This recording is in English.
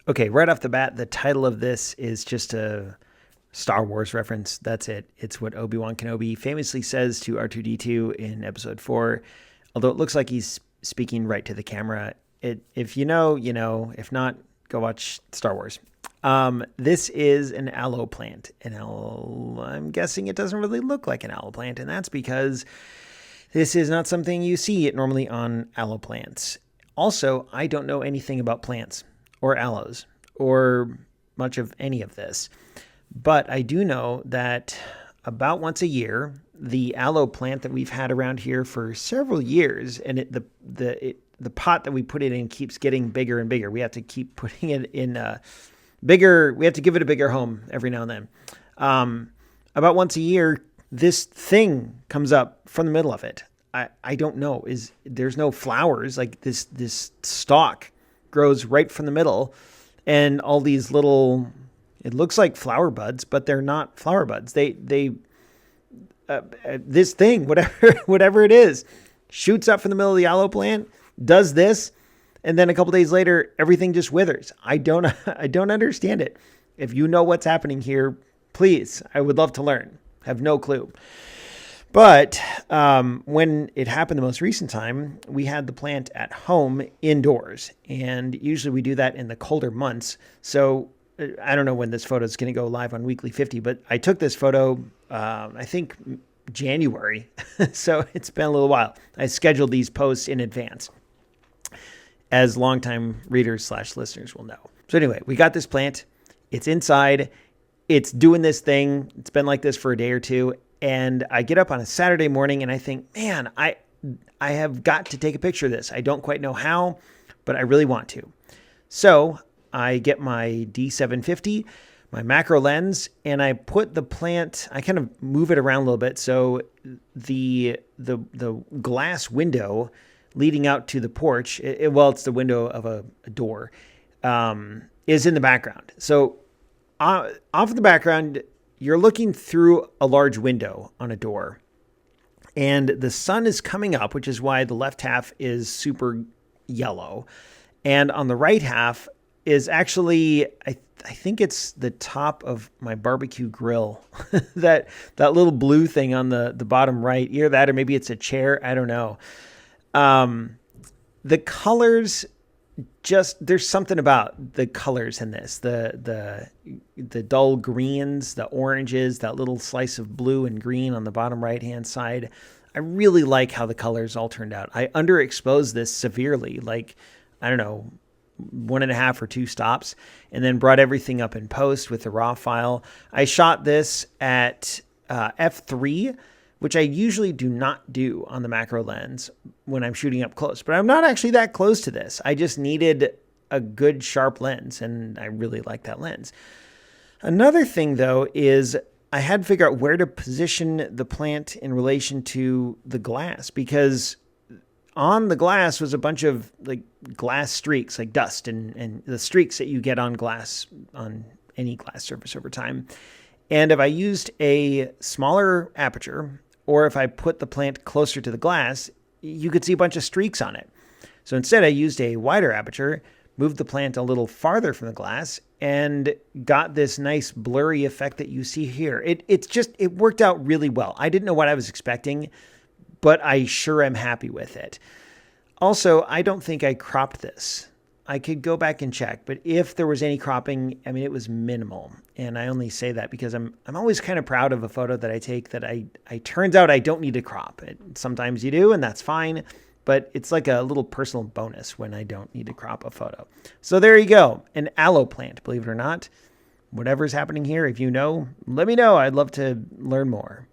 Okay, right off the bat, the title of this is just a Star Wars reference. That's it. It's what Obi-Wan Kenobi famously says to R2-D2 in episode 4. Although it looks like he's speaking right to the camera. If you know, you know. If not, go watch Star Wars. This is an aloe plant. I'm guessing it doesn't really look like an aloe plant, and that's because this is not something you see normally on aloe plants. Also, I don't know anything about plants or aloes or much of any of this. But I do know that about once a year, the aloe plant that we've had around here for several years, and the pot that we put it in keeps getting bigger and bigger. We have to keep putting it in bigger. We have to give it a bigger home every now and then. About once a year, this thing comes up from the middle of it. I don't know. There's no flowers. Like this stalk grows right from the middle, and all these little, it looks like flower buds, but they're not flower buds. This thing, whatever it is, shoots up from the middle of the aloe plant, does this, and then a couple days later, everything just withers. I don't understand it. If you know what's happening here, please, I would love to learn. Have no clue. But when it happened the most recent time, we had the plant at home indoors. And usually we do that in the colder months. So I don't know when this photo is going to go live on Weekly 50, but I took this photo, I think January. So it's been a little while. I scheduled these posts in advance, as longtime readers / listeners will know. So anyway, we got this plant. It's inside. It's doing this thing. It's been like this for a day or two. And I get up on a Saturday morning and I think, man, I have got to take a picture of this. I don't quite know how, but I really want to. So I get my D750, my macro lens, and I put the plant, I kind of move it around a little bit. So the glass window leading out to the porch, it's the window of a door, is in the background. So off in the background, you're looking through a large window on a door, and the sun is coming up, which is why the left half is super yellow. And on the right half is actually, I think it's the top of my barbecue grill, that little blue thing on the bottom right, either that or maybe it's a chair. I don't know. The colors, there's something about the colors in this, the dull greens, the oranges, that little slice of blue and green on the bottom right-hand side. I really like how the colors all turned out. I underexposed this severely, like, I don't know, 1.5 or 2 stops, and then brought everything up in post with the raw file. I shot this at f3, which I usually do not do on the macro lens when I'm shooting up close. But I'm not actually that close to this. I just needed a good sharp lens, and I really like that lens. Another thing, though, is I had to figure out where to position the plant in relation to the glass, because on the glass was a bunch of like glass streaks, like dust and the streaks that you get on glass, on any glass surface over time. And if I used a smaller aperture, or if I put the plant closer to the glass, you could see a bunch of streaks on it. So instead I used a wider aperture, moved the plant a little farther from the glass, and got this nice blurry effect that you see here. It worked out really well. I didn't know what I was expecting, but I sure am happy with it. Also, I don't think I cropped this. I could go back and check, but if there was any cropping, I mean, it was minimal. And I only say that because I'm always kind of proud of a photo that I take that I turns out I don't need to crop it. Sometimes you do, and that's fine, but it's like a little personal bonus when I don't need to crop a photo. So there you go, an aloe plant, believe it or not. Whatever's happening here, if you know, let me know. I'd love to learn more.